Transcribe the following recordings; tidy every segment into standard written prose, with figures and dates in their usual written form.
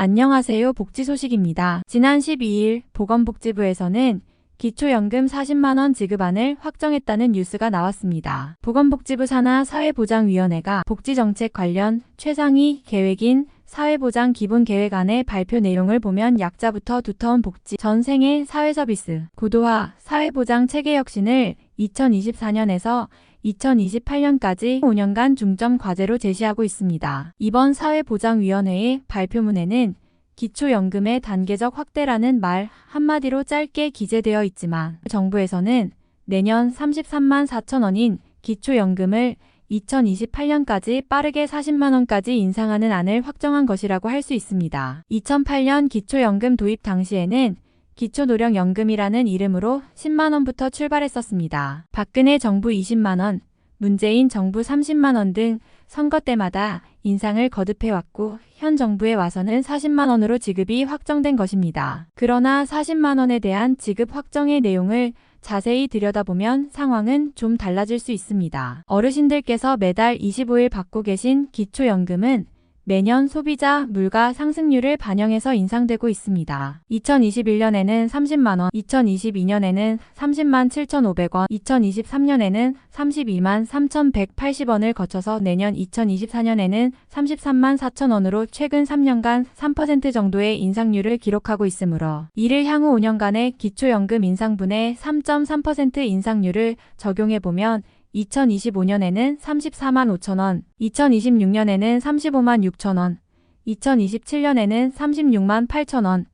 안녕하세요. 복지 소식입니다. 지난 12일 보건복지부에서는 기초연금 40만원 지급안을 확정했다는 뉴스가 나왔습니다. 보건복지부 산하 사회보장위원회가 복지정책 관련 최상위 계획인 사회보장 기본계획안의 발표 내용을 보면 약자부터 두터운 복지, 전생애 사회서비스, 고도화, 사회보장 체계 혁신을 2024년에서 2028년까지 5년간 중점 과제로 제시하고 있습니다. 이번 사회보장위원회의 발표문에는 기초연금의 단계적 확대라는 말 한마디로 짧게 기재되어 있지만 정부에서는 내년 33만 4천 원인 기초연금을 2028년까지 빠르게 40만 원까지 인상하는 안을 확정한 것이라고 할 수 있습니다. 2008년 기초연금 도입 당시에는 기초노령연금이라는 이름으로 10만 원부터 출발했었습니다. 박근혜 정부 20만 원, 문재인 정부 30만 원 등 선거 때마다 인상을 거듭해왔고 현 정부에 와서는 40만 원으로 지급이 확정된 것입니다. 그러나 40만 원에 대한 지급 확정의 내용을 자세히 들여다보면 상황은 좀 달라질 수 있습니다. 어르신들께서 매달 25일 받고 계신 기초연금은 매년 소비자 물가 상승률을 반영해서 인상되고 있습니다. 2021년에는 30만원, 2022년에는 30만 7,500원, 2023년에는 32만 3,180원을 거쳐서 내년 2024년에는 33만 4천원으로 최근 3년간 3% 정도의 인상률을 기록하고 있으므로 이를 향후 5년간의 기초연금 인상분의 3.3% 인상률을 적용해보면 2025년에는 34만 5천원, 2026년에는 35만 6천원, 2027년에는 36만 8천원,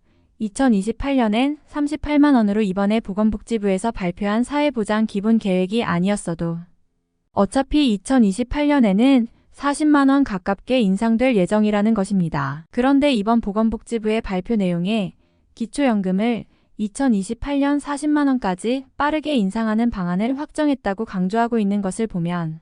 2028년엔 38만 원으로 이번에 보건복지부에서 발표한 사회보장 기본계획이 아니었어도 어차피 2028년에는 40만 원 가깝게 인상될 예정이라는 것입니다. 그런데 이번 보건복지부의 발표 내용에 기초연금을 2028년 40만 원까지 빠르게 인상하는 방안을 확정했다고 강조하고 있는 것을 보면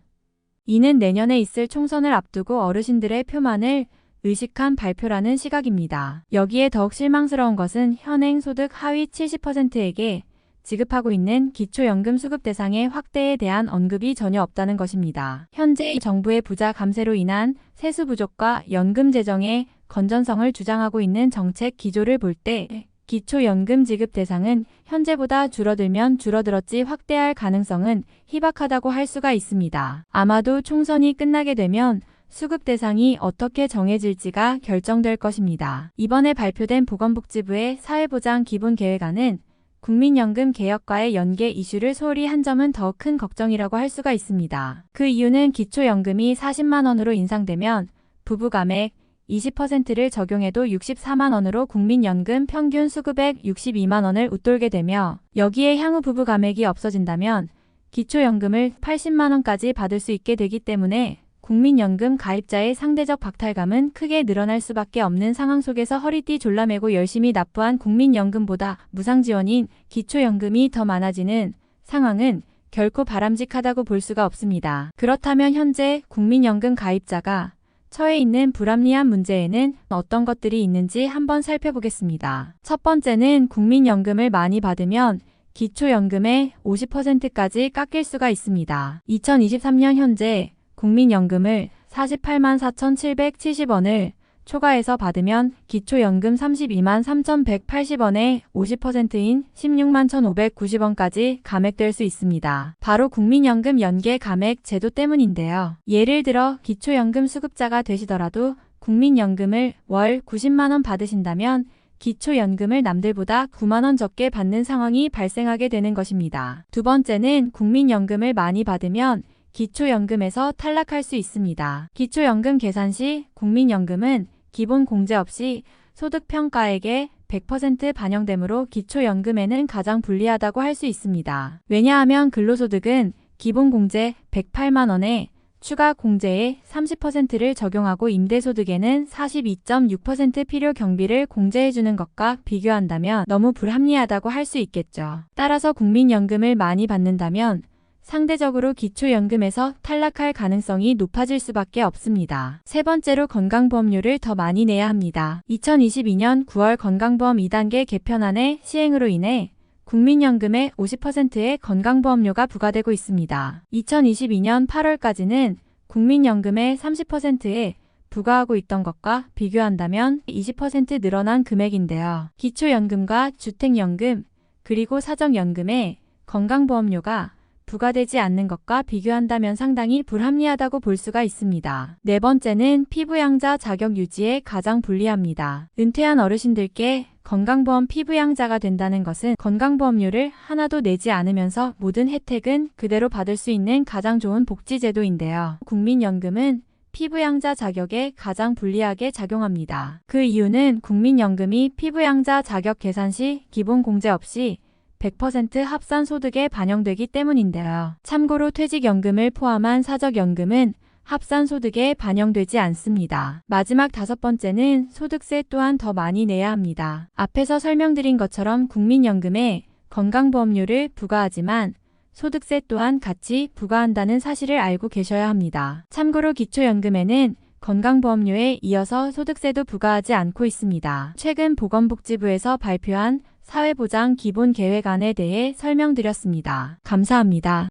이는 내년에 있을 총선을 앞두고 어르신들의 표만을 의식한 발표라는 시각입니다. 여기에 더욱 실망스러운 것은 현행 소득 하위 70%에게 지급하고 있는 기초연금 수급 대상의 확대에 대한 언급이 전혀 없다는 것입니다. 현재 정부의 부자 감세로 인한 세수 부족과 연금 재정의 건전성을 주장하고 있는 정책 기조를 볼 때 기초연금 지급 대상은 현재보다 줄어들면 줄어들었지 확대할 가능성은 희박하다고 할 수가 있습니다. 아마도 총선이 끝나게 되면 수급 대상이 어떻게 정해질지가 결정될 것입니다. 이번에 발표된 보건복지부의 사회보장 기본계획안은 국민연금 개혁과의 연계 이슈를 소홀히 한 점은 더 큰 걱정이라고 할 수가 있습니다. 그 이유는 기초연금이 40만 원으로 인상되면 부부감액 20%를 적용해도 64만 원으로 국민연금 평균 수급액 62만 원을 웃돌게 되며 여기에 향후 부부 감액이 없어진다면 기초연금을 80만 원까지 받을 수 있게 되기 때문에 국민연금 가입자의 상대적 박탈감은 크게 늘어날 수밖에 없는 상황 속에서 허리띠 졸라매고 열심히 납부한 국민연금보다 무상지원인 기초연금이 더 많아지는 상황은 결코 바람직하다고 볼 수가 없습니다. 그렇다면 현재 국민연금 가입자가 처해 있는 불합리한 문제에는 어떤 것들이 있는지 한번 살펴보겠습니다. 첫 번째는 국민연금을 많이 받으면 기초연금의 50%까지 깎일 수가 있습니다. 2023년 현재 국민연금을 48만 4,770원을 초과해서 받으면 기초연금 32만 3,180원에 50%인 16만 1,590원까지 감액될 수 있습니다. 바로 국민연금 연계 감액 제도 때문인데요. 예를 들어 기초연금 수급자가 되시더라도 국민연금을 월 90만 원 받으신다면 기초연금을 남들보다 9만 원 적게 받는 상황이 발생하게 되는 것입니다. 두 번째는 국민연금을 많이 받으면 기초연금에서 탈락할 수 있습니다. 기초연금 계산 시 국민연금은 기본 공제 없이 소득평가액에 100% 반영되므로 기초연금에는 가장 불리하다고 할 수 있습니다. 왜냐하면 근로소득은 기본 공제 108만 원에 추가 공제의 30%를 적용하고 임대소득에는 42.6% 필요 경비를 공제해주는 것과 비교한다면 너무 불합리하다고 할 수 있겠죠. 따라서 국민연금을 많이 받는다면 상대적으로 기초연금에서 탈락할 가능성이 높아질 수밖에 없습니다. 세 번째로 건강보험료를 더 많이 내야 합니다. 2022년 9월 건강보험 2단계 개편안의 시행으로 인해 국민연금의 50%의 건강보험료가 부과되고 있습니다. 2022년 8월까지는 국민연금의 30%의 부과하고 있던 것과 비교한다면 20% 늘어난 금액인데요. 기초연금과 주택연금, 그리고 사정연금에 건강보험료가 부과되지 않는 것과 비교한다면 상당히 불합리하다고 볼 수가 있습니다. 네 번째는 피부양자 자격 유지에 가장 불리합니다. 은퇴한 어르신들께 건강보험 피부양자가 된다는 것은 건강보험료를 하나도 내지 않으면서 모든 혜택은 그대로 받을 수 있는 가장 좋은 복지제도인데요. 국민연금은 피부양자 자격에 가장 불리하게 작용합니다. 그 이유는 국민연금이 피부양자 자격 계산 시 기본공제 없이 100% 합산 소득에 반영되기 때문인데요. 참고로 퇴직연금을 포함한 사적연금은 합산 소득에 반영되지 않습니다. 마지막 다섯 번째는 소득세 또한 더 많이 내야 합니다. 앞에서 설명드린 것처럼 국민연금에 건강보험료를 부과하지만 소득세 또한 같이 부과한다는 사실을 알고 계셔야 합니다. 참고로 기초연금에는 건강보험료에 이어서 소득세도 부과하지 않고 있습니다. 최근 보건복지부에서 발표한 사회보장 기본계획안에 대해 설명드렸습니다. 감사합니다.